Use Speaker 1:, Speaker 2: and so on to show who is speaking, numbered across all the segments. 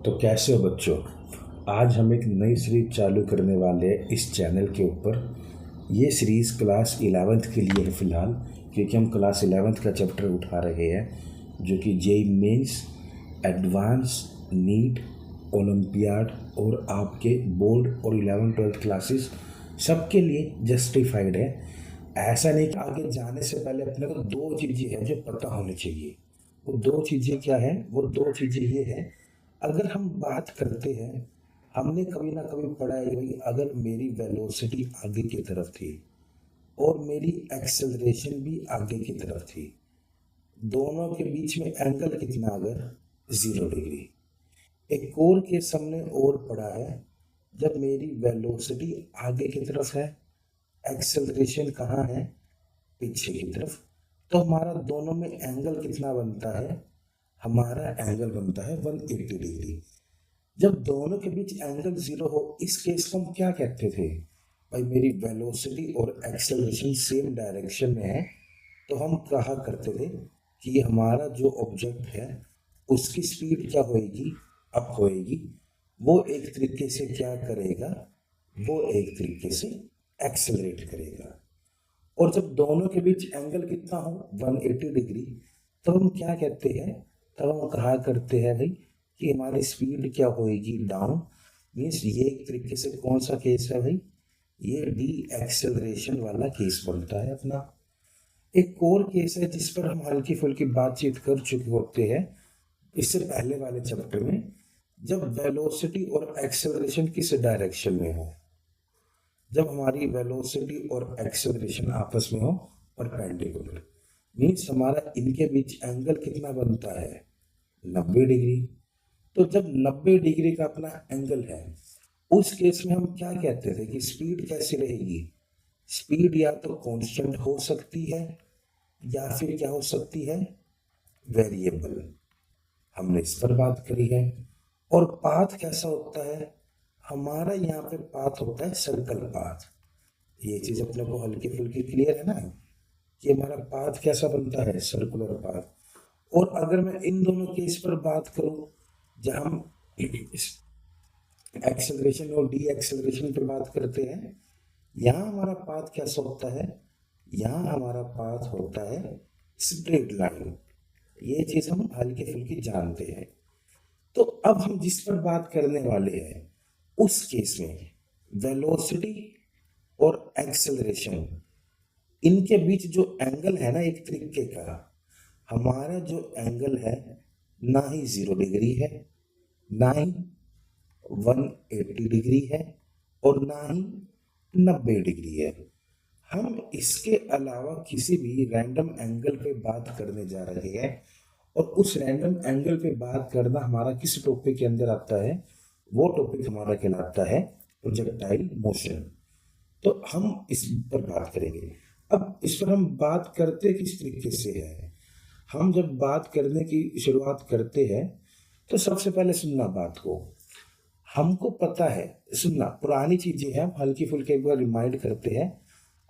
Speaker 1: तो कैसे हो बच्चों। आज हम एक नई सीरीज चालू करने वाले हैं इस चैनल के ऊपर। ये सीरीज़ क्लास 11th के लिए है फ़िलहाल, क्योंकि हम क्लास 11th का चैप्टर उठा रहे हैं जो कि JEE mains, advance, NEET, olympiad और आपके बोर्ड और 11th-12th क्लासेस सबके लिए जस्टिफाइड है। ऐसा नहीं कि आगे जाने से पहले अपने को दो चीज़ें हैं जो पता होनी चाहिए। वो दो चीज़ें क्या है? वो दो चीज़ें ये है, अगर हम बात करते हैं, हमने कभी ना कभी पढ़ा है कि अगर मेरी वेलोसिटी आगे की तरफ थी और मेरी एक्सेलरेशन भी आगे की तरफ थी, दोनों के बीच में एंगल कितना? अगर 0 डिग्री। एक और केस हमने और पढ़ा है, जब मेरी वेलोसिटी आगे की तरफ है, एक्सेलरेशन कहाँ है? पीछे की तरफ। तो हमारा दोनों में एंगल कितना बनता है? हमारा एंगल बनता है 180 डिग्री। जब दोनों के बीच एंगल 0 हो, इस केस को हम क्या कहते थे? भाई मेरी वेलोसिटी और एक्सेलरेशन सेम डायरेक्शन में है, तो हम कहा करते थे कि हमारा जो ऑब्जेक्ट है उसकी स्पीड क्या होएगी? अप होएगी। वो एक तरीके से क्या करेगा? वो एक तरीके से एक्सेलरेट करेगा। और जब दोनों के बीच एंगल कितना हो? 180 डिग्री। तो हम क्या कहते हैं? तब हम कहा करते हैं भाई कि हमारी स्पीड क्या होएगी? डाउन। मीन्स ये एक तरीके से कौन सा केस है भाई? ये डी एक्सेलरेशन वाला केस बनता है अपना। एक और केस है जिस पर हम हल्की फुल्की बातचीत कर चुके होते हैं इससे पहले वाले चैप्टर में, जब वेलोसिटी और एक्सेलरेशन किस डायरेक्शन में हो, जब हमारी वेलोसिटी और एक्सेलरेशन आपस में हो परपेंडिकुलर, मीन्स हमारा इनके बीच एंगल कितना बनता है? 90 डिग्री। तो जब 90 डिग्री का अपना एंगल है, उस केस में हम क्या कहते थे कि स्पीड कैसी रहेगी? स्पीड या तो कांस्टेंट हो सकती है या फिर क्या हो सकती है? वेरिएबल। हमने इस पर बात करी है। और पाथ कैसा होता है? हमारा यहाँ पे पाथ होता है सर्कल पाथ। ये चीज अपने को हल्की फुल्की क्लियर है ना कि हमारा पाथ कैसा बनता है? Circular path. और अगर मैं इन दोनों केस पर बात करूं, जहां हम एक्सेलरेशन और डी एक्सेलरेशन पर बात करते हैं, यहाँ हमारा पाथ कैसा होता है? यहाँ हमारा पाथ होता है स्ट्रेट लाइन। ये चीज हम हल्की फुल्की जानते हैं। तो अब हम जिस पर बात करने वाले हैं, उस केस में वेलोसिटी और एक्सेलरेशन, इनके बीच जो एंगल है ना एक तरीके का, हमारा जो एंगल है ना ही 0 डिग्री है, ना ही 180 डिग्री है, और ना ही 90 डिग्री है। हम इसके अलावा किसी भी रैंडम एंगल पे बात करने जा रहे हैं, और उस रैंडम एंगल पे बात करना हमारा किस टॉपिक के अंदर आता है? वो टॉपिक हमारा कहलाता है प्रोजेक्टाइल मोशन। तो हम इस पर बात करेंगे। अब इस पर हम बात करते किस तरीके से है? हम जब बात करने की शुरुआत करते हैं तो सबसे पहले सुनना बात को। हमको पता है, सुनना, पुरानी चीजें हैं, हम हल्की फुल्की एक बार रिमाइंड करते हैं।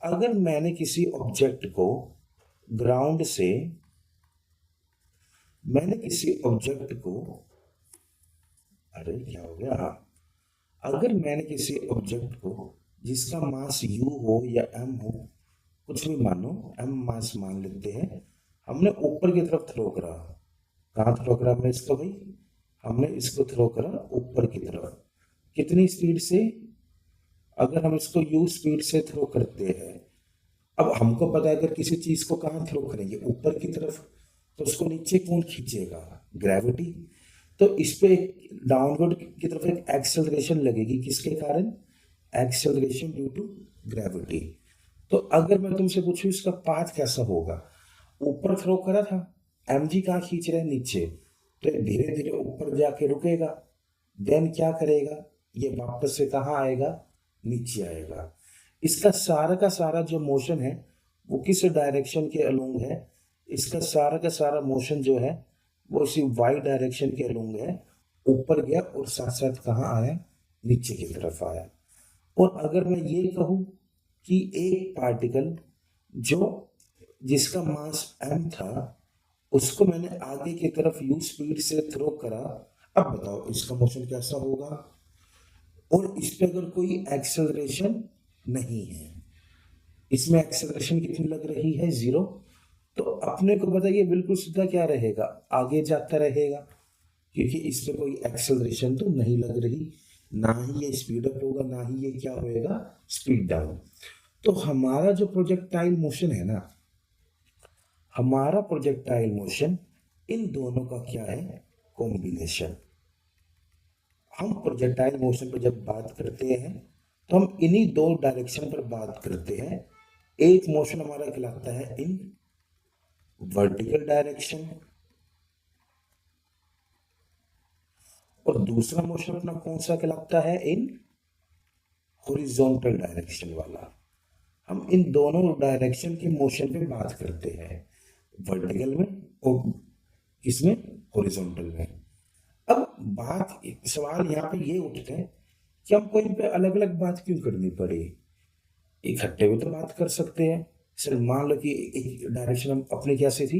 Speaker 1: अगर मैंने किसी ऑब्जेक्ट को ग्राउंड से, मैंने किसी ऑब्जेक्ट को, अरे क्या हो गया, हाँ, अगर मैंने किसी ऑब्जेक्ट को जिसका मास u हो या m हो, कुछ भी मानो, m मास मान लेते हैं, हमने ऊपर की तरफ थ्रो करा। कहाँ थ्रो करा हमने इसको भाई? हमने इसको थ्रो करा ऊपर की तरफ। कितनी स्पीड से? अगर हम इसको u स्पीड से थ्रो करते हैं, अब हमको पता है अगर किसी चीज को कहाँ थ्रो करेंगे? ऊपर की तरफ, तो उसको नीचे कौन खींचेगा? ग्रेविटी। तो इस पे डाउनवर्ड की तरफ एक एक्सेलरेशन लगेगी, किसके कारण? Acceleration due to gravity. तो अगर मैं तुमसे पूछूं इसका पाथ कैसा होगा? ऊपर थ्रो करा था, mg कहाँ खींच रहे हैं? नीचे। तो धीरे धीरे ऊपर जाके रुकेगा, देन क्या करेगा? ये वापस से कहाँ आएगा? नीचे आएगा। इसका सारा का सारा जो मोशन है वो किस डायरेक्शन के अलोंग है? इसका सारा का सारा मोशन जो है वो इसी वाई डायरेक्शन के अलोंग है। ऊपर गया और साथ साथ कहाँ आया? नीचे की तरफ आया। और अगर मैं ये कहूँ कि एक पार्टिकल जो, जिसका मास m था, उसको मैंने आगे की तरफ u स्पीड से थ्रो करा, अब बताओ इसका मोशन कैसा होगा, और इस पे अगर कोई एक्सेलरेशन नहीं है, इसमें एक्सेलरेशन कितनी लग रही है, 0, तो अपने को बताइए बिल्कुल सीधा क्या रहेगा, आगे जाता रहेगा, क्योंकि इस पे कोई एक्सेलरेशन तो नहीं लग रही, ना ही ये स्पीड अप होगा, ना ही ये क्या होएगा, स्पीड डाउन। तो हमारा जो प्रोजेक्टाइल मोशन है ना, हमारा प्रोजेक्टाइल मोशन इन दोनों का क्या है, कॉम्बिनेशन। हम प्रोजेक्टाइल मोशन पर जब बात करते हैं तो हम इन्हीं दो डायरेक्शन पर बात करते हैं। एक मोशन हमारा कहलाता है इन वर्टिकल डायरेक्शन, और दूसरा मोशन अपना कौन सा कहलाता है, इन हॉरिजॉन्टल डायरेक्शन वाला। हम इन दोनों डायरेक्शन के मोशन पे बात करते हैं, वर्टिकल में और इसमें हॉरिजॉन्टल में। अब बात सवाल यहाँ पे ये उठते हैं कि हमको इन पे अलग अलग बात क्यों करनी पड़ी, इकट्ठे भी तो बात कर सकते हैं। सर मान लो कि एक डायरेक्शन हम अपने कैसे थी,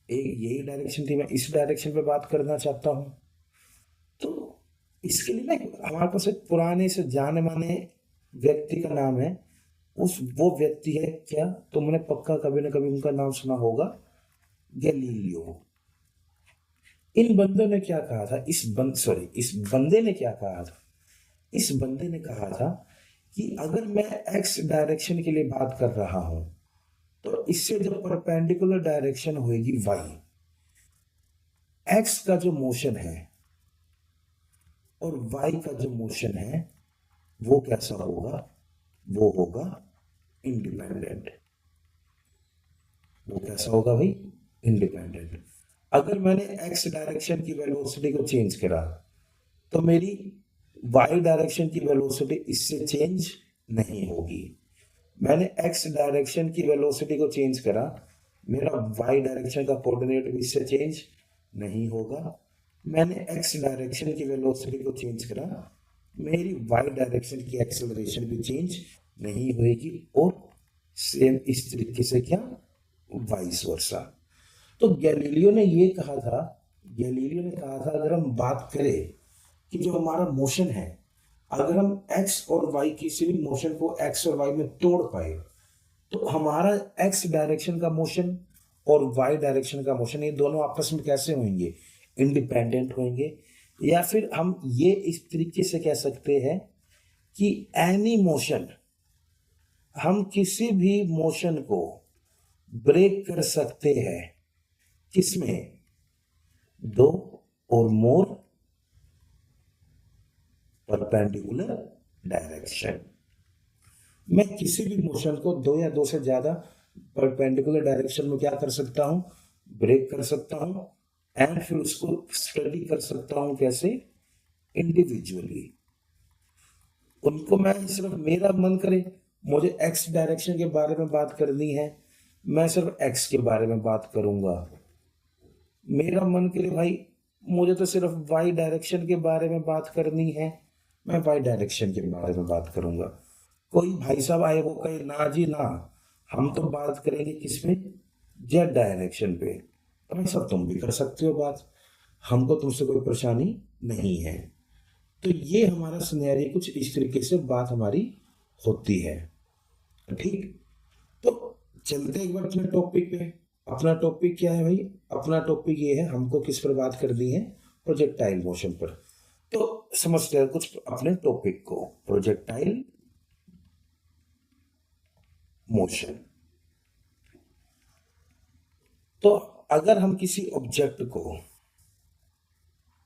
Speaker 1: एक यही डायरेक्शन थी, मैं इस डायरेक्शन पे बात करना चाहता हूँ, तो इसके लिए ना हमारे पास एक पुराने से जाने माने व्यक्ति का नाम है, उस वो व्यक्ति है क्या, तुमने पक्का कभी ना कभी उनका नाम सुना होगा, गैलीलियो। इन बंदों ने क्या कहा था, इस बंदे ने क्या कहा था, इस बंदे ने कहा था कि अगर मैं एक्स डायरेक्शन के लिए बात कर रहा हूं तो इससे जो परपेंडिकुलर डायरेक्शन होगी वाई, एक्स का जो मोशन है और वाई का जो मोशन है वो कैसा होगा, वो होगा इंडिपेंडेंट। वो कैसा होगा भाई, इंडिपेंडेंट। अगर मैंने एक्स डायरेक्शन की वेलोसिटी को चेंज करा तो मेरी वाई डायरेक्शन की वेलोसिटी इससे चेंज नहीं होगी। मैंने एक्स डायरेक्शन की वेलोसिटी को चेंज करा, मेरा वाई डायरेक्शन का कोऑर्डिनेट भी इससे चेंज नहीं होगा। मैंने एक्स डायरेक्शन की वेलोसिटी को चेंज करा, मेरी वाई डायरेक्शन की एक्सेलरेशन भी चेंज नहीं होगी, और सेम इस तरीके से क्या, वाइस वर्सा। तो गैलीलियो ने ये कहा था, गैलीलियो ने कहा था अगर हम बात करें कि जो हमारा मोशन है, अगर हम एक्स और वाई किसी भी मोशन को एक्स और वाई में तोड़ पाए तो हमारा एक्स डायरेक्शन का मोशन और वाई डायरेक्शन का मोशन ये दोनों आपस में कैसे होंगे, इंडिपेंडेंट होंगे। या फिर हम ये इस तरीके से कह सकते हैं कि एनी मोशन, हम किसी भी मोशन को ब्रेक कर सकते हैं, किसमें, दो और मोर परपेंडिकुलर डायरेक्शन। मैं किसी भी मोशन को दो या दो से ज्यादा परपेंडिकुलर डायरेक्शन में क्या कर सकता हूं, ब्रेक कर सकता हूं, एंड फिर उसको स्टडी कर सकता हूं कैसे, इंडिविजुअली। उनको मैं सिर्फ मेरा मन करे मुझे एक्स डायरेक्शन के बारे में बात करनी है, मैं सिर्फ एक्स के बारे में बात करूंगा। मेरा मन करे भाई मुझे तो सिर्फ वाई डायरेक्शन के बारे में बात करनी है, मैं वाई डायरेक्शन के बारे में बात करूंगा। कोई भाई साहब आए वो कहे ना जी ना, हम तो बात करेंगे किसमें, जेड डायरेक्शन पे, तो भाई साहब तुम भी कर सकते हो बात, हमको तुमसे कोई परेशानी नहीं है। तो ये हमारा सिनेरियो कुछ इस तरीके से बात हमारी होती है, ठीक। तो चलते एक बार अपने टॉपिक पे। अपना टॉपिक क्या है भाई, अपना टॉपिक ये है, हमको किस पर बात करनी है, प्रोजेक्टाइल मोशन पर। तो समझते हैं कुछ अपने टॉपिक को, प्रोजेक्टाइल मोशन। तो अगर हम किसी ऑब्जेक्ट को,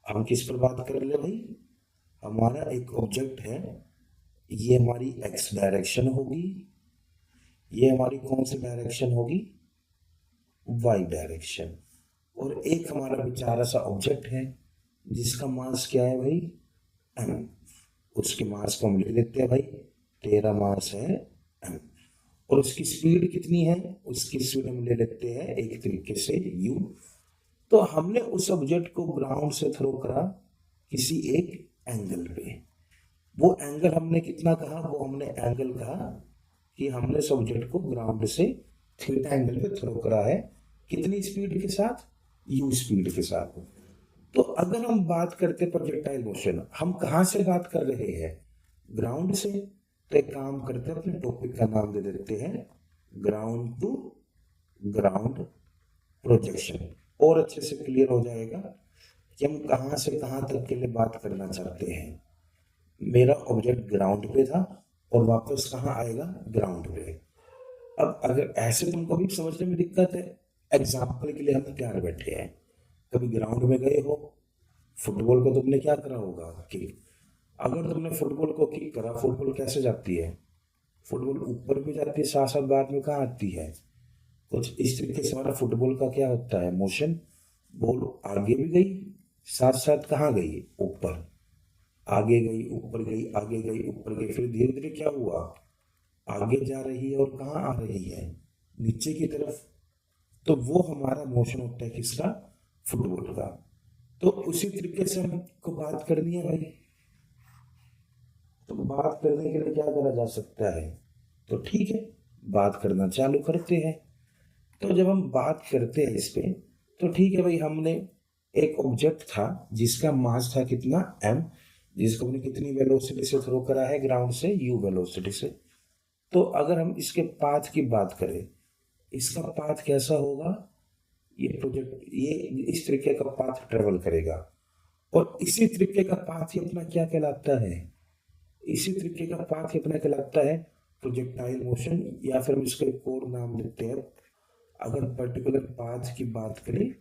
Speaker 1: हम किस पर बात कर ले भाई, हमारा एक ऑब्जेक्ट है, ये हमारी एक्स डायरेक्शन होगी, ये हमारी कौन सी डायरेक्शन होगी, वाई डायरेक्शन, और एक हमारा बेचारा सा ऑब्जेक्ट है जिसका मास क्या है भाई, एम। उसके मास को हम ले लेते हैं भाई, तेरा मास है एम, और उसकी स्पीड कितनी है, उसकी स्पीड हम ले लेते हैं एक तरीके से यू। तो हमने उस ऑब्जेक्ट को ग्राउंड से थ्रो करा किसी एक एंगल पे, वो एंगल हमने कितना कहा, वो हमने एंगल कहा कि हमने इस ऑब्जेक्ट को ग्राउंड से थीटा एंगल पे थ्रो करा है, कितनी स्पीड के साथ, यू स्पीड के साथ। तो अगर हम बात करते प्रोजेक्टाइल मोशन, हम कहाँ से बात कर रहे हैं? ग्राउंड से। तो एक काम करते हैं, अपने टॉपिक का नाम दे देते हैं ग्राउंड टू ग्राउंड प्रोजेक्शन, और अच्छे से क्लियर हो जाएगा कि हम कहाँ से कहाँ तक के लिए बात करना चाहते हैं। मेरा ऑब्जेक्ट ग्राउंड पे था और वापस कहाँ आएगा? ग्राउंड पे। अब अगर ऐसे तुमको भी समझने में दिक्कत है, एग्जाम्पल के लिए हम तैयार बैठे हैं। कभी ग्राउंड में गए हो, फुटबॉल को तुमने क्या करा होगा? किक। अगर तुमने फुटबॉल को किक करा, फुटबॉल कैसे जाती है? फुटबॉल ऊपर भी जाती है, साथ साथ बाद में कहाँ आती है? कुछ इस तरीके से हमारा फुटबॉल का क्या होता है? मोशन। बॉल आगे भी गई, साथ साथ कहाँ गई? ऊपर। आगे गई, ऊपर गई, आगे गई, ऊपर गई, फिर धीरे धीरे क्या हुआ? आगे जा रही है और कहाँ आ रही है? नीचे की तरफ। तो वो हमारा मोशन होता है किसका? फुटबॉल का। तो उसी तरीके से हमको बात करनी है भाई। तो बात करने के लिए क्या करा जा सकता है? तो ठीक है, बात करना चालू करते हैं। तो जब हम बात करते हैं इस पे, तो ठीक है भाई, हमने एक ऑब्जेक्ट था जिसका मास था कितना? m, जिसको हमने कितनी वेलोसिटी से थ्रो करा है? ग्राउंड से u वेलोसिटी से। तो अगर हम इसके पाथ की बात करें, इसका पाथ कैसा होगा? ये प्रोजेक्ट ये इस तरीके का पाथ ट्रेवल करेगा, और इसी तरीके का पाथ ही अपना क्या कहलाता है? इसी तरीके का पाथ ही अपना कहलाता है प्रोजेक्टाइल मोशन, या फिर हम इसका एक और नाम देते हैं, अगर पर्टिकुलर पाथ की बात करें,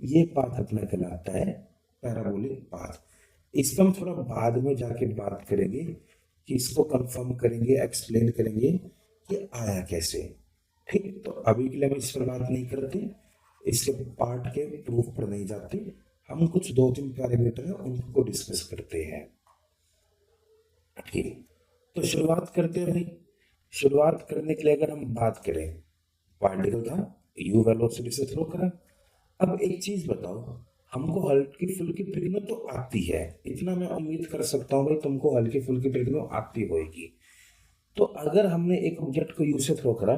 Speaker 1: ये पाथ अपना कहलाता है पैराबोलिक पाथ। इस पर हम थोड़ा बाद में जाके बात करेंगे कि इसको कंफर्म करेंगे, एक्सप्लेन करेंगे कि आया कैसे। ठीक, तो अभी के लिए हम इस पर बात नहीं करते, इसके पार्ट के प्रूफ पर नहीं जाते, हम कुछ 2-3 पैरामीटर है उनको डिस्कस करते हैं। ठीक, तो शुरुआत करते हैं भाई। शुरुआत करने के लिए अगर हम बात करें, पार्टिकल था, यू वेलोसिटी से थ्रो करा। अब एक चीज बताओ, हमको हल्की फुल्की ट्रिग्नो तो आती है, इतना मैं उम्मीद कर सकता हूँ भाई तुमको हल्की फुल्की ट्रिग्नो आती होगी। तो अगर हमने एक ऑब्जेक्ट को यू से थ्रो करा,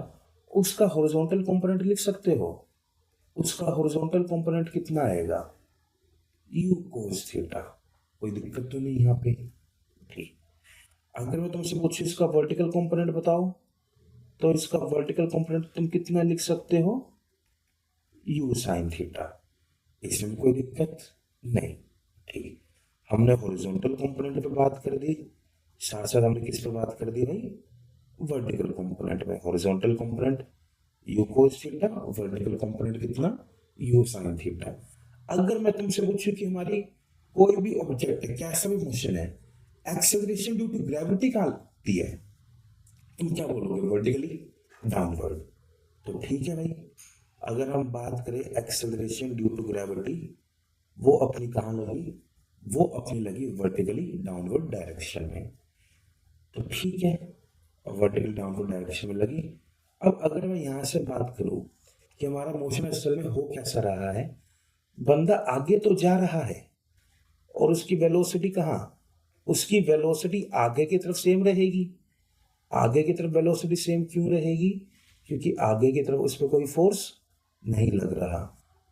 Speaker 1: उसका हॉरिजॉन्टल कंपोनेंट लिख सकते हो। उसका हॉरिजॉन्टल कंपोनेंट कितना आएगा? You cos theta. कोई दिक्कत तो नहीं यहाँ पे? ठीक, अगर मैं तुमसे पूछूं इसका वर्टिकल कंपोनेंट बताओ, तो इसका वर्टिकल कंपोनेंट तुम कितना लिख सकते हो? You sine theta. इसमें कोई दिक्कत नहीं। ठीक, हमने हॉरिजॉन्टल कंपोनेंट पे बात कर दी, साथ साथ हमने किस पे बात कर दी भाई? वर्टिकल कंपोनेंट में। Horizontal component u cos theta, vertical component कितना? U sine theta. अगर मैं तुमसे पूछूं कि हमारी कोई भी ऑब्जेक्ट है, कैसा भी मोशन है, एक्सेलरेशन ड्यू टू ग्रेविटी कहाँ आती है? तुम क्या बोलोगे? Vertically downward. तो ठीक है भाई, अगर हम बात करें एक्सेलरेशन ड्यू टू ग्रेविटी, वो अपनी कहाँ लगी? वो अपनी लगी वर्टिकली डाउनवर्ड डायरेक्शन में। तो ठीक है, वर्टिकल डाउनवर्ड डायरेक्शन में लगी। अब अगर मैं यहाँ से बात करूँ कि हमारा मोशन असल में हो कैसा रहा है, बंदा आगे तो जा रहा है, और उसकी वेलोसिटी कहाँ? उसकी वेलोसिटी आगे की तरफ सेम रहेगी। आगे की तरफ वेलोसिटी सेम क्यों रहेगी? क्योंकि आगे की तरफ उस पर कोई फोर्स नहीं लग रहा,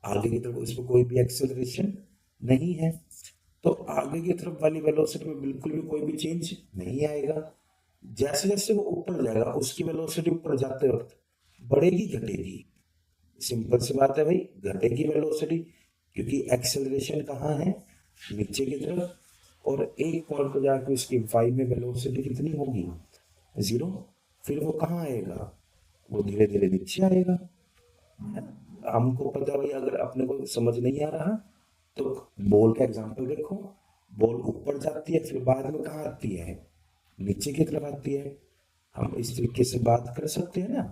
Speaker 1: आगे की तरफ उस पर कोई भी एक्सेलरेशन नहीं है। तो आगे की तरफ वाली वेलोसिटी में बिल्कुल भी कोई भी चेंज नहीं आएगा। जैसे जैसे वो ऊपर जाएगा, उसकी वेलोसिटी ऊपर जाते वक्त बढ़ेगी घटेगी? सिंपल सी बात है भाई, घटेगी वेलोसिटी, क्योंकि एक्सेलरेशन कहाँ है? नीचे की तरफ। और एक पॉइंट पर जाकर उसकी वाई में वेलोसिटी कितनी होगी? 0। फिर वो कहाँ आएगा? वो धीरे धीरे नीचे आएगा। हमको पता है भाई, अगर अपने को समझ नहीं आ रहा तो बॉल का एग्जांपल देखो। बॉल ऊपर जाती है, फिर बाद में कहाँ आती है? नीचे की तरफ आती है। हम इस तरीके से बात कर सकते हैं ना,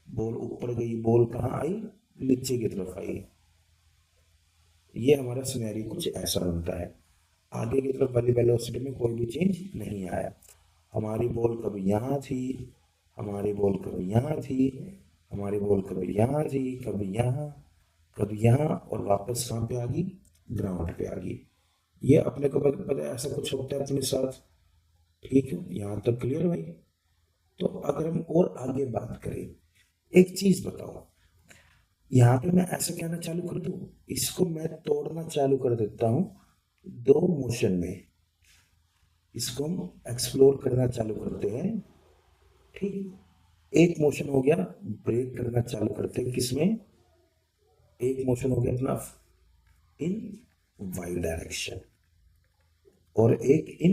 Speaker 1: बॉल ऊपर गई, बॉल कहाँ आई? नीचे की तरफ आई। ये हमारा सिनेरियो कुछ ऐसा बनता है। आगे की तरफ वाली वेलोसिटी में कोई भी चेंज नहीं आया। हमारी बॉल कभी यहाँ थी, हमारी बॉल कभी यहाँ थी, हमारी बॉल कभी यहाँ थी, कभी यहाँ, कभी यहाँ, और वापस कहाँ पे आ गई? ग्राउंड पे आ गई। ये अपने को पता है ऐसा कुछ होता है अपने साथ। ठीक है, यहाँ तक क्लियर भाई? तो अगर हम और आगे बात करें, एक चीज बताओ, यहाँ पे मैं ऐसा कहना चालू कर दूं, इसको मैं तोड़ना चालू कर देता हूं दो मोशन में, इसको हम एक्सप्लोर करना चालू करते हैं। ठीक, एक मोशन हो गया ब्रेक करना चालू करते हैं किसमें, एक मोशन हो गया अपना इन वाई डायरेक्शन और एक इन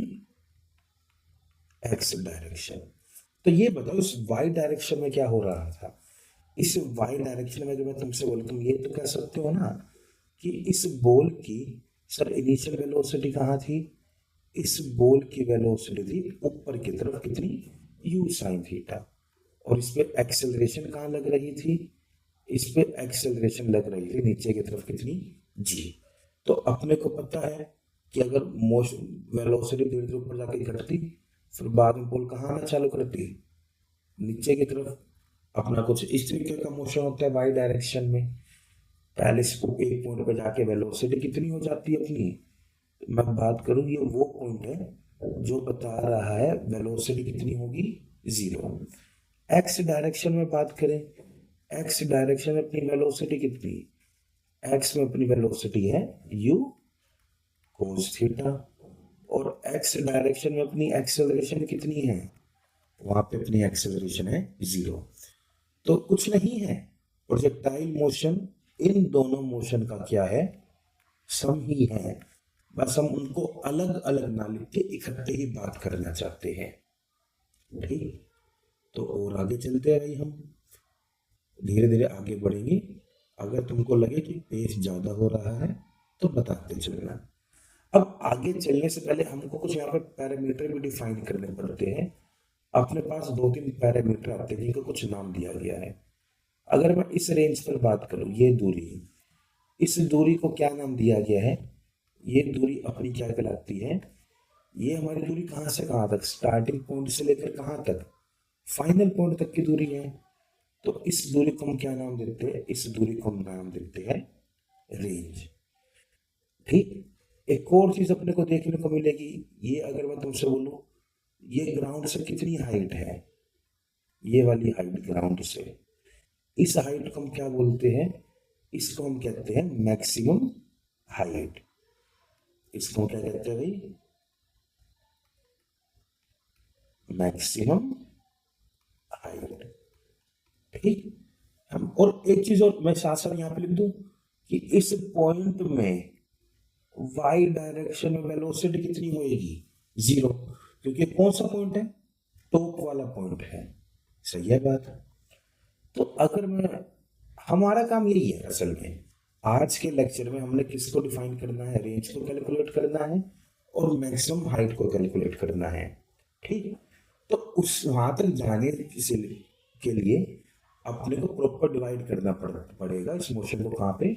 Speaker 1: एक्स डायरेक्शन। तो ये बताओ इस वाई डायरेक्शन में क्या हो रहा था। इस वाई डायरेक्शन में जो मैं तुमसे बोलूँ, तुम ये तो कह सकते हो ना कि इस बॉल की, सर इनिशियल वेलोसिटी कहाँ थी, इस बॉल की वेलोसिटी थी ऊपर की तरफ कितनी, यू साइन थीटा, और इस पे एक्सेलरेशन कहाँ लग रही थी, इस पे एक्सेलरेशन लग रही थी नीचे की तरफ कितनी, जी। तो अपने को पता है कि अगर मोशन वेलोसिटी धीरे धीरे ऊपर जाके घटती, फिर बाद में बॉल कहाँ आना चालू करती, नीचे की तरफ। अपना कुछ इस तरीके का मोशन होता है वाई डायरेक्शन में। पहले एक पॉइंट पे जाके वेलोसिटी कितनी हो जाती है अपनी, मैं बात करूं ये वो पॉइंट है जो बता रहा है वेलोसिटी कितनी होगी, जीरो। एक्स डायरेक्शन में बात करें, एक्स डायरेक्शन में अपनी वेलोसिटी कितनी, एक्स में अपनी वेलोसिटी है यू कोस थीटा, और एक्स डायरेक्शन में अपनी एक्सेलरेशन कितनी है, वहां पे अपनी एक्सेलरेशन है जीरो। तो कुछ नहीं है, प्रोजेक्टाइल मोशन इन दोनों मोशन का क्या है, सम ही है। बस हम उनको अलग अलग ना लिख के इकट्ठे ही बात करना चाहते हैं। ठीक, तो और आगे चलते रहे, हम धीरे धीरे आगे बढ़ेंगे। अगर तुमको लगे कि पेस ज्यादा हो रहा है तो बताते चलना। अब आगे चलने से पहले हमको कुछ यहाँ पे पैरामीटर भी डिफाइन करने पड़ते हैं। अपने पास दो तीन पैरामीटर आते हैं जिनको कुछ नाम दिया गया है। अगर मैं इस रेंज पर बात करूं, ये दूरी, इस दूरी को क्या नाम दिया गया है, ये दूरी अपनी क्या कहलाती है, ये हमारी दूरी कहाँ से कहाँ तक, स्टार्टिंग पॉइंट से लेकर कहाँ तक, फाइनल पॉइंट तक की दूरी है। तो इस दूरी को हम क्या नाम देते हैं, इस दूरी को हम नाम देते हैं रेंज। ठीक, एक और चीज अपने को देखने को मिलेगी, ये अगर मैं तुमसे बोलूं ये ग्राउंड से कितनी हाइट है, ये वाली हाइट ग्राउंड से, इस हाइट को हम क्या बोलते हैं, इसको हम कहते हैं मैक्सिमम हाइट। इसको क्या कहते हैं भाई, मैक्सिमम हाइट। ठीक, हम और एक चीज और मैं साथ साथ यहाँ पे लिख दूं कि इस पॉइंट में वाई डायरेक्शन में वेलोसिटी कितनी होएगी, जीरो, क्योंकि कौन सा पॉइंट है, टॉप वाला पॉइंट है। सही है बात। तो अगर मैं, हमारा काम यही है असल में, आज के लेक्चर में हमने किसको डिफाइन करना है, रेंज को कैलकुलेट करना है और मैक्सिमम हाइट को कैलकुलेट करना है। ठीक, तो उस वहां तक जाने के लिए अपने को प्रॉपर डिवाइड करना पड़ेगा इस मोशन को, कहाँ पे,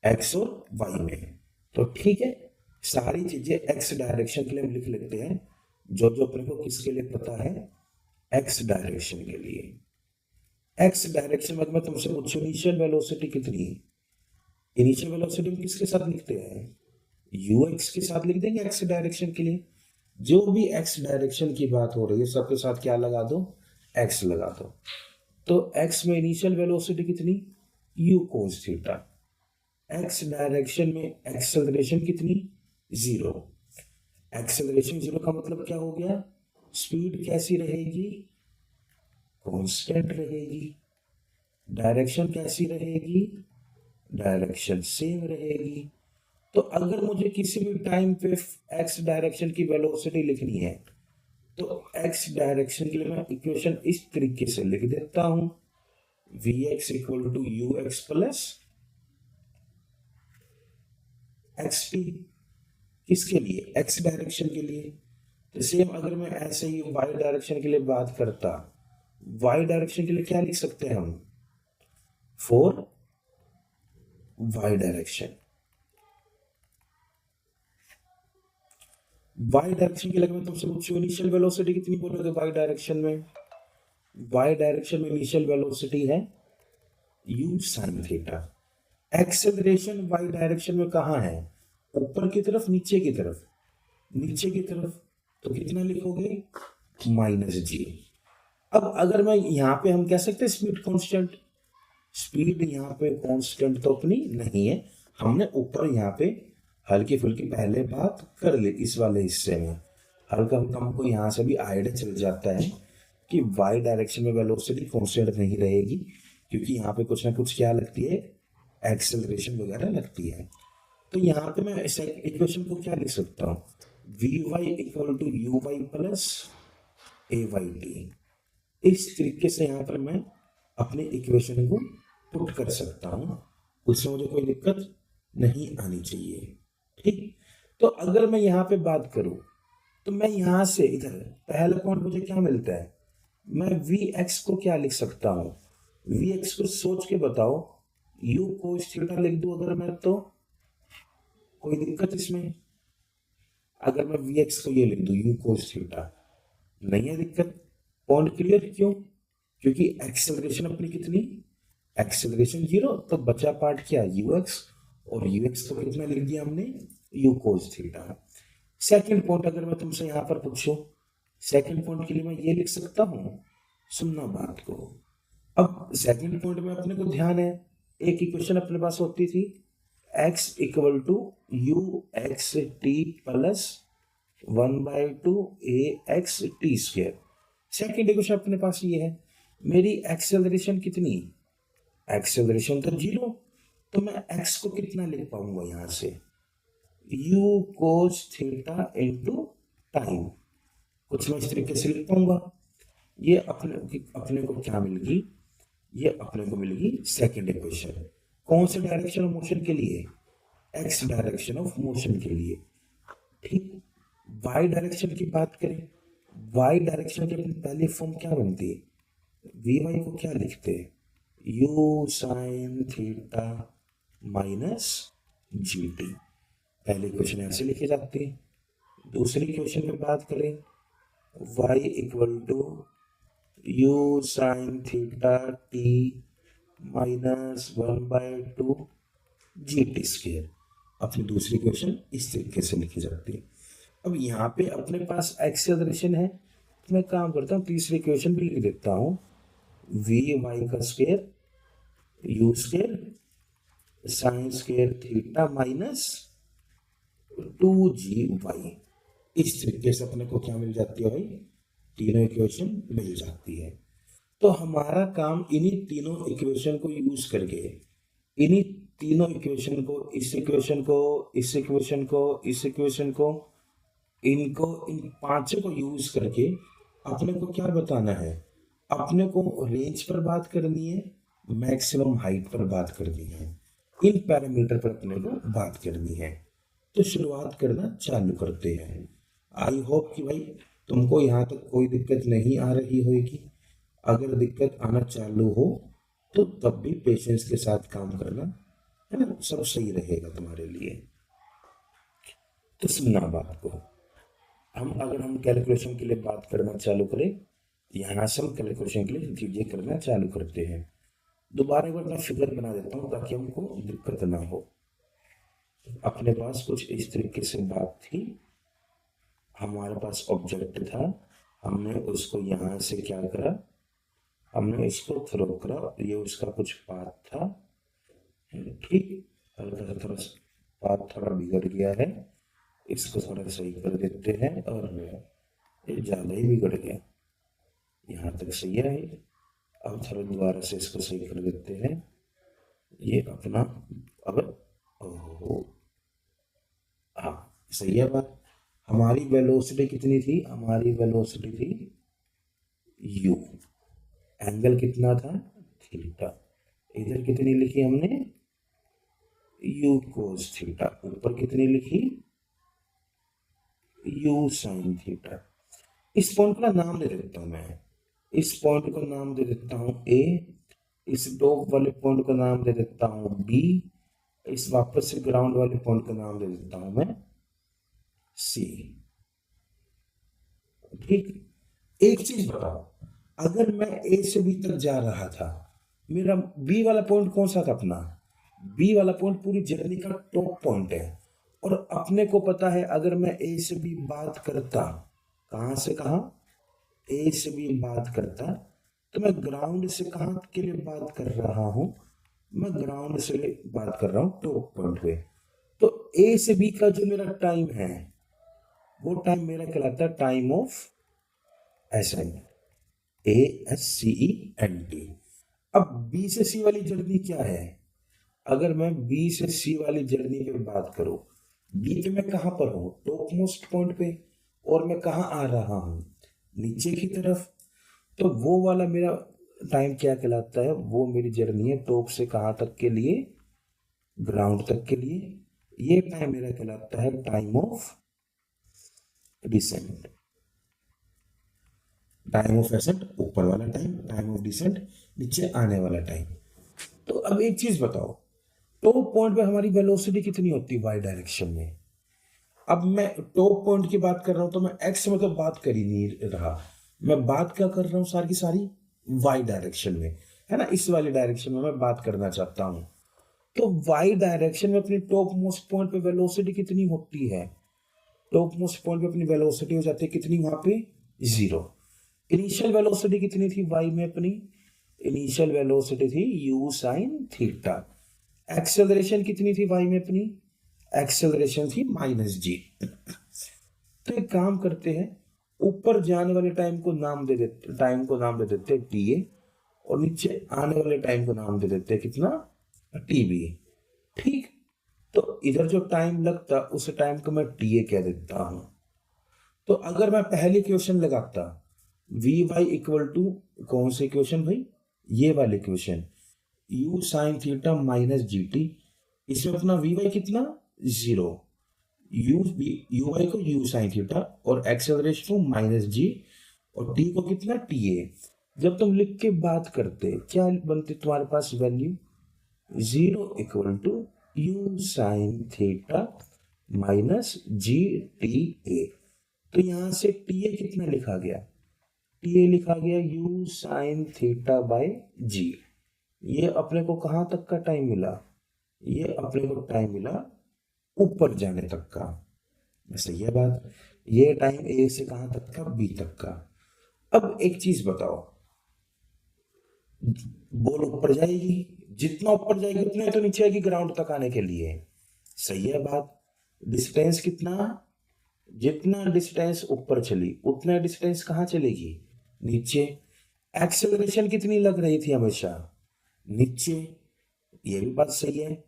Speaker 1: एक्स और वाई में। तो ठीक है, सारी चीजें एक्स डायरेक्शन के लिए हम लिख लेते हैं, जो जो अपने को किसके लिए पता है, एक्स डायरेक्शन के लिए। एक्स डायरेक्शन में मैं तुमसे पूछूं इनिशियल वेलोसिटी कितनी है, इनिशियल वेलोसिटी हम किसके साथ लिखते हैं, यू एक्स के साथ लिख देंगे एक्स डायरेक्शन के लिए। जो भी एक्स डायरेक्शन की बात हो रही है सबके साथ क्या लगा दो, एक्स लगा दो। तो एक्स में इनिशियल वेलोसिटी कितनी, you cos theta, x direction में एक्सेलरेशन कितनी, जीरो। एक्सेलरेशन जीरो का मतलब क्या हो गया, स्पीड कैसी रहेगी, कांस्टेंट रहेगी। डायरेक्शन कैसी रहेगी, डायरेक्शन सेम रहेगी। तो अगर मुझे किसी भी टाइम पे एक्स डायरेक्शन की वेलोसिटी लिखनी है तो एक्स डायरेक्शन के लिए मैं इक्वेशन इस तरीके से लिख देता हूं, v x equal to u x plus x t. किसके लिए, एक्स डायरेक्शन के लिए। तो सेम अगर मैं ऐसे ही वाई डायरेक्शन के लिए बात करता, वाई डायरेक्शन के लिए क्या लिख सकते हैं हम, for y direction. Y direction के लिए मैं तुमसे पूछूं इनिशियल वेलोसिटी कितनी बोलोगे वाई डायरेक्शन में, वाई डायरेक्शन में इनिशियल वेलोसिटी है u sine theta. Acceleration y direction में कहां है, ऊपर की तरफ नीचे की तरफ, नीचे की तरफ, तो कितना लिखोगे, माइनस जी। अब अगर मैं यहां पे हम कह सकते हैं स्पीड कांस्टेंट, स्पीड यहाँ पे कांस्टेंट तो अपनी नहीं है, हमने ऊपर यहाँ पे हल्की फुल्की पहले बात कर ली इस वाले हिस्से में। हल्का हल्का हमको यहाँ से भी आइडिया चल जाता है कि वाई डायरेक्शन में वेलोसिटी कांस्टेंट नहीं रहेगी, क्योंकि यहाँ पे कुछ ना कुछ क्या लगती है, एक्सेलरेशन वगैरह लगती है। तो यहाँ पे मैं इस इक्वेशन को क्या लिख सकता हूँ, v y equal to u y plus a y t. इस तरीके से यहाँ पर मैं अपने इक्वेशन को पुट कर सकता हूँ, उसमें मुझे कोई दिक्कत नहीं आनी चाहिए। ठीक, तो अगर मैं यहाँ पे बात करूँ तो मैं यहाँ से इधर पहला पॉइंट मुझे क्या मिलता है, मैं वी एक्स को क्या लिख सकता हूँ, वी एक्स को सोच के बताओ, यू कोस थीटा लिख दूं अगर मैं, तो कोई दिक्कत इसमें? अगर मैं वी एक्स को ये लिख दूं यू कोस थीटा, नहीं है दिक्कत। Point clear? क्यों? क्योंकि एक्सेलरेशन अपनी कितनी, एक्सेलरेशन 0, तो बचा पार्ट क्या, यू एक्स, और यू एक्स को कितना लिख दिया हमने, you cos theta. Second point अगर मैं तुमसे यहाँ पर पूछूं, सेकंड पॉइंट के लिए मैं ये लिख सकता हूँ, सुनना बात को। अब सेकंड पॉइंट में अपने को ध्यान है, एक इक्वेशन अपने पास होती थी x equal to u x t plus 1/2 a x t square. Second equation अपने पास ये है, मेरी एक्सेलरेशन कितनी, एक्सेलरेशन तो 0, तो मैं x को कितना लिख पाऊंगा यहां से, u cos theta into time, कुछ मैं इस तरीके से लिख पाऊंगा। ये अपने को क्या मिल गई, ये अपने को मिल गई सेकेंड इक्वेशन। कौन से डायरेक्शन ऑफ मोशन के लिए, एक्स डायरेक्शन ऑफ मोशन के लिए। ठीक, वाई डायरेक्शन की बात करें, वाई डायरेक्शन की पहली फॉर्म क्या बनती है, वी वाई को क्या लिखते हैं, you sine theta minus G T. पहली क्वेश्चन ऐसे लिखी जाती है। दूसरी क्वेश्चन में बात करें, y equal to u sine theta t minus 1/2 g t square. अपनी दूसरी क्वेश्चन इस तरीके से लिखी जाती है। अब यहाँ पे अपने पास एक्सेलरेशन है, तो मैं काम करता हूँ तीसरी क्वेश्चन भी लिख देता हूँ, वी वाई का square you square sine square theta minus 2gy। इस तरीके से अपने को क्या मिल जाती है भाई, तीनों इक्वेशन मिल जाती है। तो हमारा काम इन्हीं तीनों इक्वेशन को यूज करके, इन्हीं तीनों इक्वेशन को, इस इक्वेशन को, इस इक्वेशन को, इस इक्वेशन को, इनको, इन पांचों को यूज करके अपने को क्या बताना है, अपने को रेंज पर बात करनी है, मैक्सिमम हाइट पर बात करनी है, इन पैरामीटर पर अपने को बात करनी है। तो शुरुआत करना चालू करते हैं। आई होप कि भाई तुमको यहाँ तक कोई दिक्कत नहीं आ रही होगी। अगर दिक्कत आना चालू हो तो तब भी पेशेंस के साथ काम करना है ना, सब सही रहेगा तुम्हारे लिए। तो सुनना बात को, अगर हम कैलकुलेशन के लिए बात करना चालू करें, यहाँ से हम कैलकुलेशन के लिए चीजें करना चालू करते हैं। दोबारा एक बार मैं फिगर बना देता हूँ ताकि हमको दिक्कत ना हो। अपने पास कुछ इस तरीके से बात थी, हमारे पास ऑब्जेक्ट था, हमने उसको यहाँ से क्या करा, हमने इसको थ्रो करा, ये उसका कुछ पाथ था। ठीक, हल्का सा थोड़ा पाथ थोड़ा बिगड़ गया है, इसको थोड़ा सही कर देते हैं, और ये ज़्यादा ही बिगड़ गया, यहाँ तक सही है। अब थोड़ा दोबारा से इसको सही कर देते हैं, ये अपना अब ओहो, हाँ सही है बात। हमारी वेलोसिटी कितनी थी, हमारी वेलोसिटी थी u, एंगल कितना था थीटा, इधर कितनी लिखी हमने u कोस थीटा, ऊपर कितनी लिखी u साइन थीटा। इस पॉइंट का नाम दे देता हूं मैं, इस पॉइंट को नाम दे देता हूं a, इस टॉप वाले पॉइंट का नाम दे देता हूं b, इस वापस से ग्राउंड वाले पॉइंट का नाम दे देता हूं मैं c। ठीक, एक चीज बताओ, अगर मैं a से b तक जा रहा था, मेरा b वाला पॉइंट कौन सा था अपना, b वाला पॉइंट पूरी जर्नी का टॉप पॉइंट है, और अपने को पता है अगर मैं a से b बात करता, कहां से कहां, a से b बात करता, तो मैं ग्राउंड से कहां के लिए बात कर रहा हूं, मैं ग्राउंड से बात कर रहा हूँ टॉप पॉइंट पे। तो ए से बी का जो मेरा टाइम है वो टाइम मेरा कहलाता है टाइम ऑफ एसेंट, ASCENT। अब बी से सी वाली जर्नी क्या है? अगर मैं बी से सी वाली जर्नी पे बात करूं, बी पे मैं कहां पर हूं? टॉप मोस्ट पॉइंट पे। और मैं कहां आ रहा हूं? नीचे की तरफ। तो वो वाला मेरा टाइम क्या कहलाता है? वो मेरी जर्नी है टॉप से कहां तक के लिए? ग्राउंड तक के लिए। ये टाइम मेरा कहलाता है time of descent. Time of ascent ऊपर वाला टाइम, टाइम ऑफ डिसेंट नीचे आने वाला टाइम। तो अब एक चीज बताओ, टॉप पॉइंट पे हमारी वेलोसिटी कितनी होती है वाई डायरेक्शन में? अब मैं टॉप पॉइंट की बात कर रहा हूं तो मैं एक्स में तो बात कर ही नहीं रहा, मैं बात क्या कर रहा हूं सारी की सारी? वाई डायरेक्शन में, है ना? इस वाली डायरेक्शन में मैं बात करना चाहता हूं। तो वाई डायरेक्शन में अपनी टॉप मोस्ट पॉइंट पे वेलोसिटी कितनी होती है? टॉप मोस्ट पॉइंट पे अपनी वेलोसिटी हो जाती है कितनी वहां पे? जीरो। इनिशियल वेलोसिटी कितनी थी वाई में अपनी? इनिशियल वेलोसिटी थी u साइन थीटा। एक्सेलरेशन कितनी थी वाई में अपनी? एक्सेलरेशन थी -g। तो एक काम करते हैं, ऊपर जाने वाले टाइम को नाम दे देते, टाइम को नाम दे देते हैं TA, और नीचे आने वाले टाइम को नाम दे देते हैं कितना? TB। ठीक। तो इधर जो टाइम लगता उस टाइम को मैं TA कह देता हूं। तो अगर मैं पहली क्वेश्चन लगाता Vy इक्वल टू, कौन से क्वेश्चन भाई? ये वाले question, u sine theta -GT। इसमें अपना Vy कितना? जीरो। यू वाई को u साइन थीटा और एक्सेलरेशन को -g और t को कितना? TA। जब तुम लिख के बात करते क्या बनते तुम्हारे पास value? Zero equal to u sine theta -GTA। तो यहां से TA कितना लिखा गया? TA लिखा गया u sine theta bye g। ये अपने को कहां तक का टाइम मिला? ये अपने को टाइम मिला ऊपर जाने तक का। सही है बात? ये टाइम ए से कहां तक का? बी तक का। अब एक चीज बताओ, बॉल ऊपर जाएगी, जितना ऊपर जाएगी उतना ही तो नीचे आएगी ग्राउंड तक आने के लिए। सही है बात? डिस्टेंस कितना? जितना डिस्टेंस ऊपर चली उतना डिस्टेंस कहाँ चलेगी? नीचे। एक्सेलरेशन कितनी लग रही थी हमेशा? नीचे। ये भी बात सही है।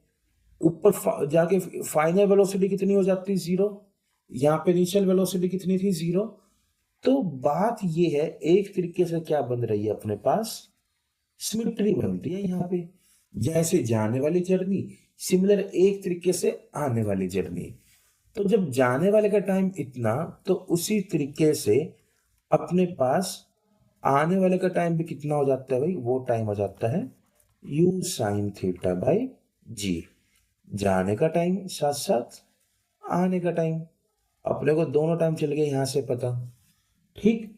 Speaker 1: ऊपर जाके फाइनल वेलोसिटी कितनी हो जाती? जीरो। यहाँ पे इनिशियल वेलोसिटी कितनी थी? जीरो। तो बात ये है, एक तरीके से क्या बन रही है अपने पास? सिमिट्री बनती है यहाँ पे। जैसे जाने वाली जर्नी, सिमिलर एक तरीके से आने वाली जर्नी। तो जब जाने वाले का टाइम इतना, तो उसी तरीके से अपने पास आने वाले का टाइम भी कितना हो जाता है भाई? वो टाइम हो जाता है u sine theta by g। जाने का टाइम साथ साथ आने का टाइम, अपने को दोनों टाइम चल गए यहां से पता। ठीक।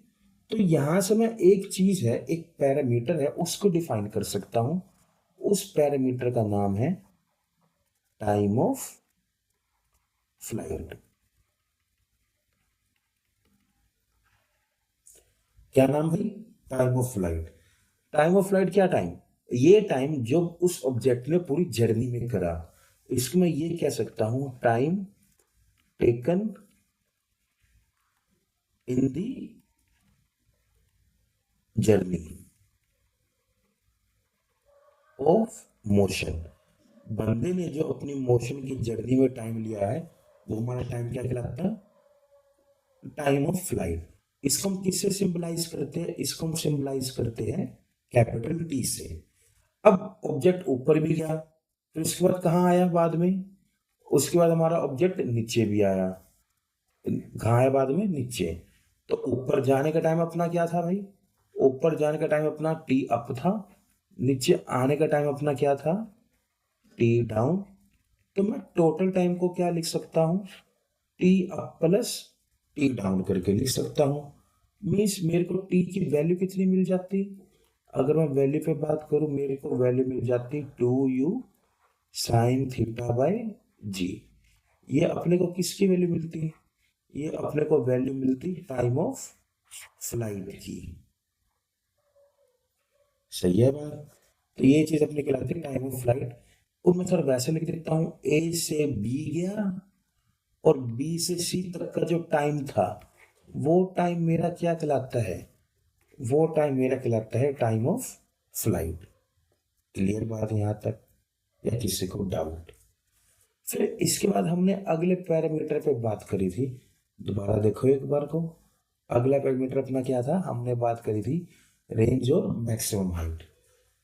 Speaker 1: तो यहां से मैं एक चीज है, एक पैरामीटर है, उसको डिफाइन कर सकता हूं। उस पैरामीटर का नाम है टाइम ऑफ फ्लाइट। क्या नाम भाई? Time of flight. Time of flight क्या टाइम? ये टाइम जो उस ऑब्जेक्ट ने पूरी जर्नी में करा, इसको मैं ये कह सकता हूं time taken in the journey of motion. बंदे ने जो अपनी मोशन की जर्नी में टाइम लिया है, वो हमारा टाइम क्या कहलाता है? Time of flight. इसको हम किससे सिंबलाइज करते हैं? इसको हम सिंबलाइज करते हैं कैपिटल T से। अब ऑब्जेक्ट ऊपर भी गया, फिर उसके बाद कहाँ आया बाद में? उसके बाद हमारा ऑब्जेक्ट नीचे भी आया। कहाँ आया बाद में? नीचे। तो ऊपर जाने का टाइम अपना क्या था भाई? ऊपर जाने का टाइम अपना T अप था। नीचे आने का टाइम अपना क्या था? T down. तो मैं टोटल टाइम को क्या लिख सकता हूँ? T up plus T down करके लिख सकता हूँ। मीन्स मेरे को T की वैल्यू कितनी मिल जाती? अगर मैं वैल्यू पे बात करूं, मेरे को वैल्यू मिल जाती 2u sign theta bye g। ये अपने को किसकी वैल्यू मिलती है? ये अपने को वैल्यू मिलती टाइम ऑफ फ्लाइट की। सही है बात? तो ये चीज अपने कहलाती है टाइम ऑफ फ्लाइट। और मैं थोड़ा वैसे लिख देता हूँ, ए से बी गया और बी से सी तक का जो टाइम था वो टाइम मेरा क्या कहलाता है, वो टाइम मेरा कहलाता है टाइम ऑफ फ्लाइट। क्लियर बात यहाँ तक, या किसी को डाउट? फिर इसके बाद हमने अगले पैरामीटर पे बात करी थी, दोबारा देखो एक बार को। अगला पैरामीटर अपना क्या था, हमने बात करी थी रेंज और मैक्सिमम हाइट।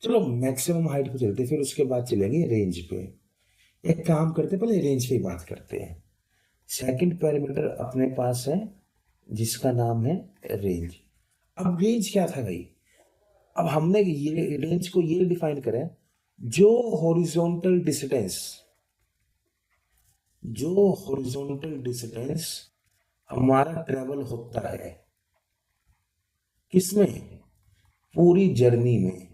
Speaker 1: चलो मैक्सिमम हाइट पे चलते, फिर उसके बाद चलेंगे रेंज पे। एक काम करते, पहले रेंज पे बात करते हैं। सेकंड पैरामीटर अपने पास है जिसका नाम है रेंज। अब रेंज क्या था भाई, अब हमने ये रेंज को ये डिफाइन करें, जो हॉरिजॉन्टल डिस्टेंस, जो हॉरिजॉन्टल डिस्टेंस हमारा ट्रेवल होता है किसमें, पूरी जर्नी में,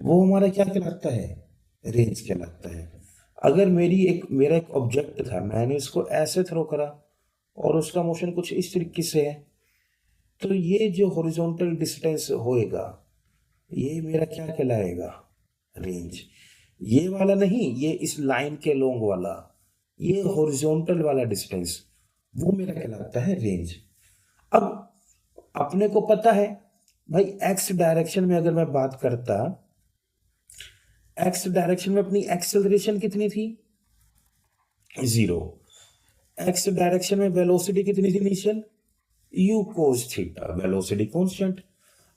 Speaker 1: वो हमारा क्या कहलाता है, रेंज कहलाता है। अगर मेरा एक ऑब्जेक्ट था, मैंने इसको ऐसे थ्रो करा और उसका मोशन कुछ इस तरीके से है, तो ये जो हॉरिजॉन्टल डिस्टेंस होएगा ये मेरा क्या कहलाएगा, रेंज। ये वाला नहीं, ये इस लाइन के लॉन्ग वाला, ये हॉरिजॉन्टल वाला डिस्टेंस वो मेरा कहलाता है रेंज। अब अपने को पता है भाई, एक्स डायरेक्शन में अगर मैं बात करता, एक्स डायरेक्शन में अपनी एक्सेलरेशन कितनी थी, 0। एक्स डायरेक्शन में वेलोसिटी कितनी थी initial, u cos theta, velocity constant.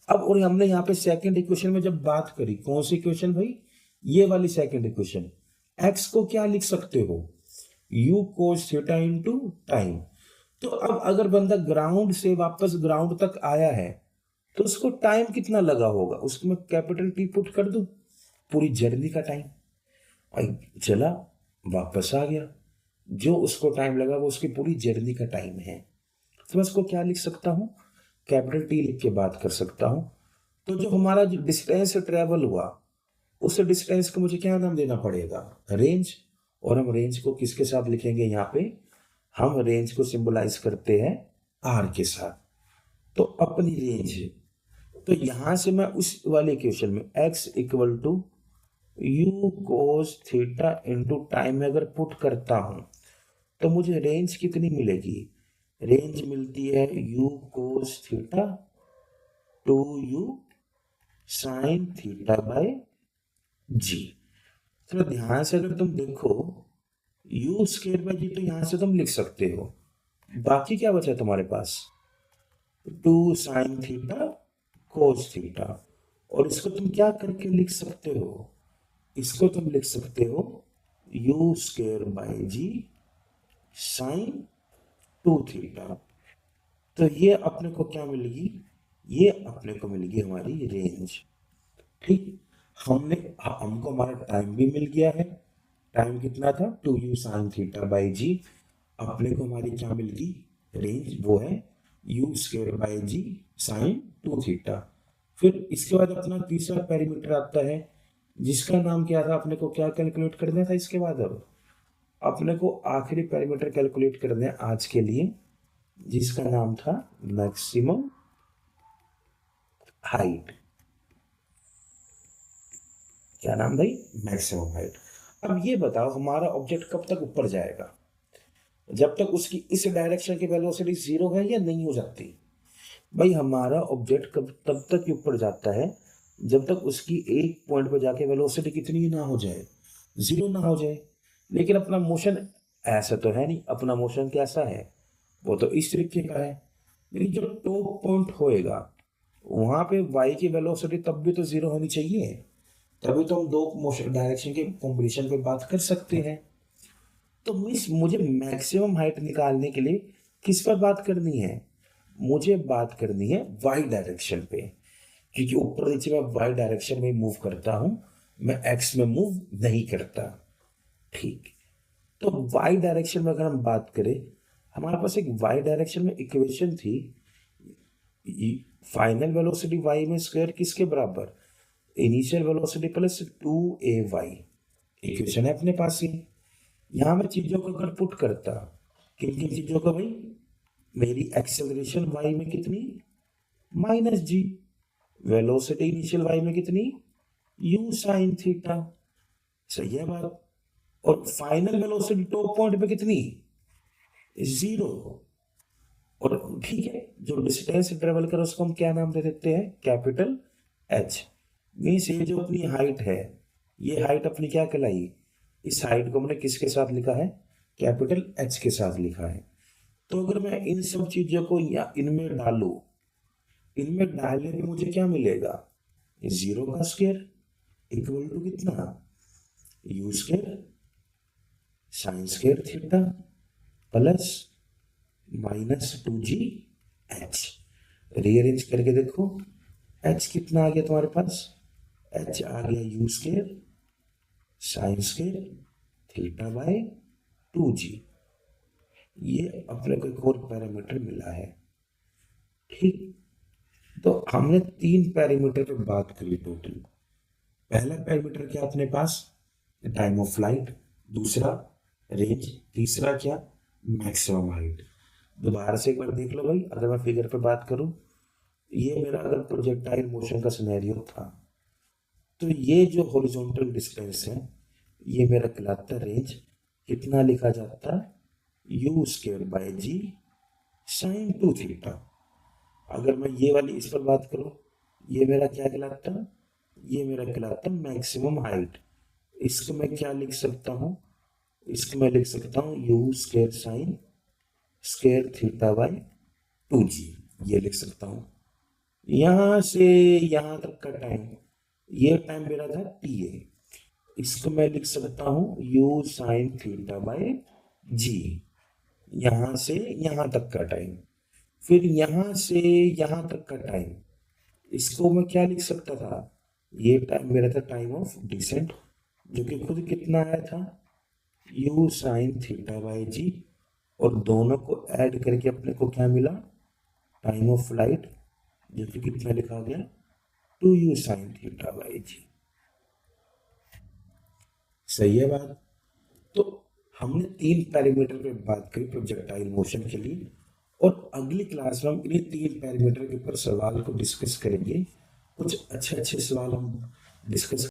Speaker 1: अब और हमने यहाँ पे सेकंड इक्वेशन में जब बात करी, कौन सी इक्वेशन भाई, ये वाली सेकंड इक्वेशन, x को क्या लिख सकते हो, u cos theta into time. तो अब अगर बंदा ग्राउंड से वापस ग्राउंड तक आया है तो उसको टाइम कितना लगा होगा, उसको मैं कैपिटल T पुट कर दूं, पूरी जर्नी का टाइम। भाई चला वापस आ गया, जो उसको टाइम लगा वो उसकी पूरी जर्नी का टाइम है। तो मैं इसको क्या लिख सकता हूँ, कैपिटल T लिख के बात कर सकता हूँ। तो जो हमारा जो डिस्टेंस ट्रेवल हुआ, उस डिस्टेंस को मुझे क्या नाम देना पड़ेगा, रेंज। और हम रेंज को किसके साथ लिखेंगे, यहाँ पे हम रेंज को सिंबलाइज करते हैं R के साथ। तो अपनी रेंज, तो यहां से मैं उस वाले इक्वेशन में x equal to u cos theta into time में अगर पुट करता हूं तो मुझे रेंज कितनी मिलेगी, रेंज मिलती है u cos theta to u sine theta by g. तो ध्यान से अगर तुम देखो, u स्क्वायर बाय जी तो यहां से तुम लिख सकते हो, बाकी क्या बचा तुम्हारे पास, 2 साइन थीटा कोस थीटा। और इसको तुम क्या करके लिख सकते हो, इसको तुम लिख सकते हो u square by g sine 2 theta. तो ये अपने को क्या मिलेगी, ये अपने को मिलेगी हमारी रेंज। ठीक, हमको हमारा टाइम भी मिल गया है, टाइम कितना था 2u साइन थीटा बाई जी। अपने को हमारी क्या मिल गई, रेंज, वो है u square by g sine 2 theta. फिर इसके बाद अपना तीसरा पैरामीटर आता है जिसका नाम क्या था, अपने को क्या कैलकुलेट करना था इसके बाद, अब अपने को आखिरी पैरामीटर कैलकुलेट करना है आज के लिए, जिसका नाम था मैक्सिमम हाइट। क्या नाम भाई, मैक्सिमम हाइट। अब ये बताओ हमारा ऑब्जेक्ट कब तक ऊपर जाएगा, जब तक उसकी इस डायरेक्शन की वेलोसिटी 0 है या नहीं हो जाती। भाई हमारा ऑब्जेक्ट कब तब तक ऊपर जाता है जब तक उसकी एक पॉइंट पर जाके वेलोसिटी कितनी ना हो जाए, 0 ना हो जाए। लेकिन अपना मोशन ऐसा तो है नहीं, अपना मोशन कैसा है, वो तो इस तरीके का है। लेकिन जो टॉप पॉइंट होएगा वहां पे y की वेलोसिटी तब भी तो 0 होनी चाहिए, तभी तो हम दो मोशन डायरेक्शन के कॉम्बिनेशन पे बात कर सकते हैं। तो मिस मुझे मैक्सिमम हाइट निकालने के लिए किस पर बात करनी है, मुझे बात करनी है वाई डायरेक्शन पे, क्योंकि ऊपर नीचे मैं वाई डायरेक्शन में मूव करता हूं, मैं एक्स में मूव नहीं करता। ठीक, तो वाई डायरेक्शन में अगर हम बात करें, हमारे पास एक वाई डायरेक्शन में इक्वेशन थी, फाइनल वेलोसिटी वाई में स्क्वायर किसके बराबर, initial velocity plus 2ay। Equation है अपने पास ही। यहां मैं चीजों को अगर पुट करता, किन किन चीजों को भाई, मेरी एक्सेलरेशन y में कितनी, -g, वेलोसिटी इनिशियल y में कितनी, यू साइन थीटा। सही है बात। और फाइनल वेलोसिटी टॉप पॉइंट पे कितनी? 0। और ठीक है, जो डिस्टेंस ट्रेवल कर उसको हम क्या नाम दे देते हैं? Capital H. मीन्स ये जो अपनी हाइट है, ये हाइट अपनी क्या कहलाई? इस हाइट को हमने किसके साथ लिखा है? कैपिटल एच के साथ लिखा है। तो अगर मैं इन सब चीजों को या इनमें डालू, इनमें डालने पे मुझे क्या मिलेगा? 0 का स्क्वायर इक्वल टू कितना? You square sine square theta plus -2g h। Rearrange करके देखो, h कितना आ गया तुम्हारे पास? h आ गया you square sine square theta by 2g। ये अपने को एक और पैरामीटर मिला है। ठीक, तो हमने 3 पैरामीटर पे बात करी टोटल। पहला पैरामीटर क्या अपने पास? Time of flight. दूसरा रेंज। तीसरा क्या? Maximum height. दोबारा से एक बार देख लो भाई, अगर मैं फिगर पे बात करूं, ये मेरा अगर प्रोजेक्टाइल मोशन का सिनेरियो था, तो ये जो हॉरिजॉन्टल डिस्टेंस है ये मेरा कहलाता रेंज। कितना लिखा जाता? U square by g sine 2 theta. अगर मैं ये वाली इस पर बात करूं, ये मेरा क्या कहलाता? ये मेरा कहलाता मैक्सिमम हाइट। इसको मैं क्या लिख सकता हूं? इसको मैं लिख सकता हूं you square sine square theta by 2g। ये लिख सकता हूं। यहां से यहां तक का टाइम, ये टाइम मेरा था TA। इसको मैं लिख सकता हूं यू साइन थीटा बाय जी। यहां से यहां तक का टाइम, फिर यहां से यहां तक का टाइम, इसको मैं क्या लिख सकता था? ये टाइम मेरा था टाइम ऑफ डिसेंट, जो कि खुद कितना आया था? यू साइन थीटा बाय जी। और दोनों को ऐड करके अपने को क्या मिला? टाइम ऑफ फ्लाइट, जो कि कितना लिखा गया? 2u साइन थीटा बाई जी। सही है बात। तो हमने 3 पैरामीटर पे बात करी प्रोजेक्टाइल मोशन के लिए, और अगली क्लास में हम इन्हीं 3 पैरामीटर के ऊपर सवाल को डिस्कस करेंगे। कुछ अच्छे अच्छे सवाल हम डिस्कस